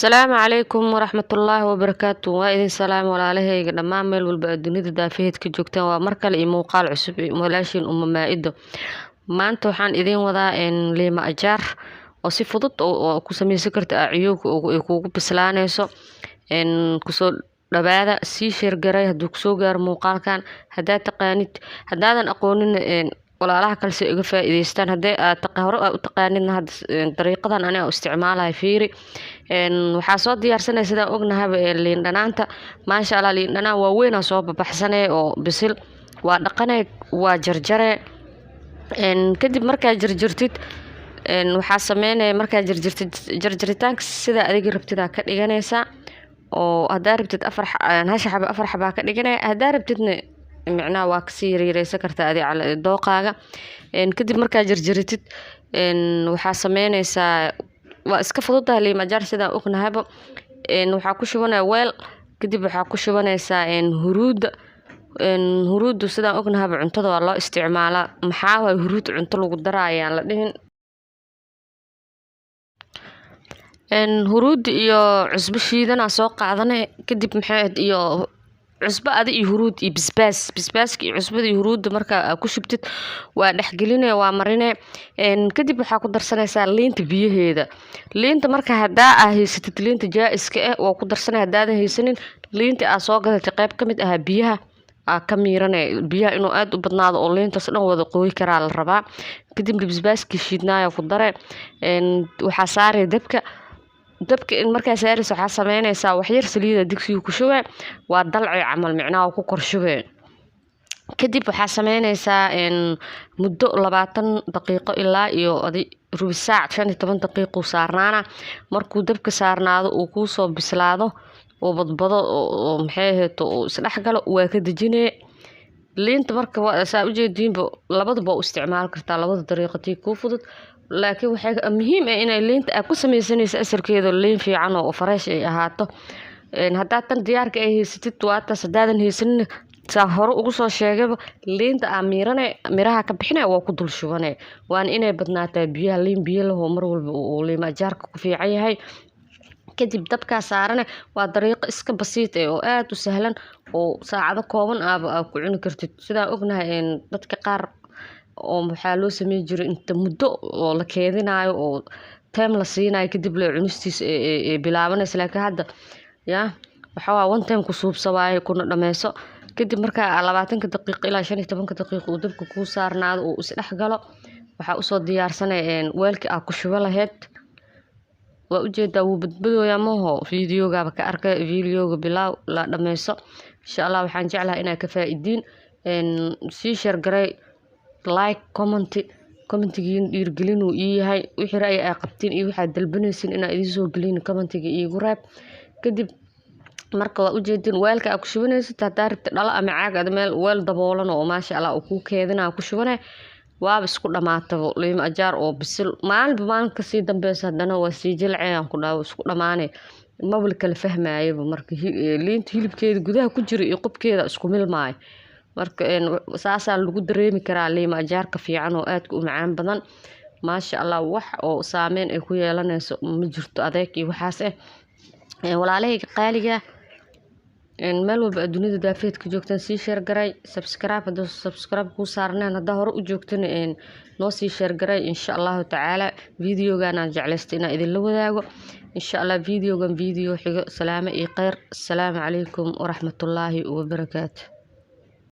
Asalaamu calaykum waraxmatullaahi wabarakaatu. Waa idin salaam walaalahayga dhammaan meel walba aad dunida daafeed ka joogtaan. Waa mar kale iyo muuqaal cusub walaashiin Uma Maa'ido. Maanta waxaan idin wadaa liima ajaar oo si fudud oo ku samaysan karta acyuuga oo ay kugu bislaanayso. Kusoo dhawaada sii share garay hadduu kusoo gaaro muuqaalkan haddaad taqaanid haddaadan aqoonin walaalaha kale si uga faa'iideystaan haddii aad hore u taqaanidna hadda dariiqadan aniga u isticmaalahay fiiri waxaa soo diyaarsanay sidaan ognahaba liin dhanaanta maasha Allah liin dhanaan waa weyn oo soo babaxsanay oo bisil waa dhaqanay waa jarjaree kadib markaa jarjartid waxaa sameynaya markaa jarjaritaanka sida adiga rabtida ka dhiganaysa oo haddaa rabtid hash xabo afar xabaa ka dhiganaya haddaa rabtidna macnaha waa kasii yaryareysan kartaa adiga cala dooqaaga kadib markaa jarjaritid waxaa sameynaysaa waa iska fududahay liima ajaar sidaan ognahaba waxaa ku shubanaya weel kadib waxaa ku shubanaysaa huruudda sidaan ognahaba cuntada waa loo isticmaalaa maxaa waay huruud cunto lagu darayaan la dhihin huruud iyo cusbo shiidanaa soo qaadanay kadib maxay iyo cusbo adi iyo huruud iyo basbaaska iyo cusbada iyo huruudda markaa ku shubtid waa dhexgelinaya waa marinay kadib waxaa ku darsanaysaa liinta biyaheeda liinta marka haddaa haysatid liinta jaa-iska waa ku darsanay haddaadan haysanin liinta aa soo gadatay qayb ka mid ah biyaha aa ka miiranay biyaha inuu aad u badnaado oo liintaas dhan wada qooyi karaa la rabaa kadibna basbaaskii shiidnaaya ku dare waxaa saaray dabka in markaa saaraysa waxaa sameynaysaa waxyar saliida digsiga ku shubee waa dalci camal micnaha ku kor shubee kadib waxaa sameynaysaa muddo 20 daqiiqo ilaa iyo rubi saac 15 daqiiqo saarnaana markuu dabka saarnaado uu ku soo bislaado oo badbado oo maxay ahayd oo isdhex galo waa ka dejinay liinta marka saa u jeediinba labadaba u isticmaal kartaa labada dariiqatii ku fudud laakiin waxaa muhiim ah inay liinta aad ku samaysanayso asarkeeda liin fiican oo fresh ay ahaato haddaad tan diyaarka ay haysatid waata haddaadan haysanin saa hore ugu soo sheegayba liinta aa miirane miraha ka bixinay waa ku dul shubanay waan inay badnaataa biyaha liin biyo leh oo mar walba uu liima ajaarka ku fiican yahay kadib dabkaa saarane waa dariiqo iska basiit oo aad u sahlan oo saacado kooban aad ku cuni kartid sidaan ognahay dadka qaar oo waxaa loo sameyn jiray inta muddo oo la keedinayo oo time la siinayo kadib la cunistiisa ee bilaabanaysa laakiin hadda yaa waxaa one time ku suubsawaayo kuna dhameyso kadib markaa 20 daqiiqo ilaa 15 daqiiqo uu dabka ku saarnaado oo isdhex galo waxaa usoo diyaarsanay weelka aa ku shuba lahayd waa ujeedaa wuu badbadooyaa maho fiidiyoogaaba ka arkay fiidiyooga bilaaw la dhameyso insha Allah waxaan jeclahay inaa ka faa'iidiin sii share garay like commentigiin dhiirgelin uu ii yahay wixii ra'yi ay qabtiin iyo waxaad dalbanaysin inaa idin soo gelin commentiga iigu reeb kadib marka waa ujeedin weelka aa ku shubanaysid haddaa rabtid dhalo ama caag ad meel weel daboolan oo maasha Allah uu ku keedinaa ku shubanay waaba isku dhamaataba liima ajaar oo bisil maalinba kasii dambeysa haddana waa sii jilcayaan ku dhaawo isku dhamaanay mabal kala fahmaayaba marka liinta hilibkeeda gudaha ku jira iyo qubkeeda isku milmaayo marka saasaa lagu dareemi karaa liima ajaarka fiican oo aad u macaan badan maasha Allah wax oo saameyn ay ku yeelanayso ma jirto adeeg iyo waxaas walaalahayga qaaliga meel walba dunida daafeed ka joogtaan sii share garay subscribe ku saarnaan haddaa hore u joogtana noo sii share garay insha Allah tacaala videogan aan jeclaystay inaan idin la wadaago insha Allah videogan video xigo salaamo iyo khayr assalaamu calaykum waraxmatullaahi wabarakaatu.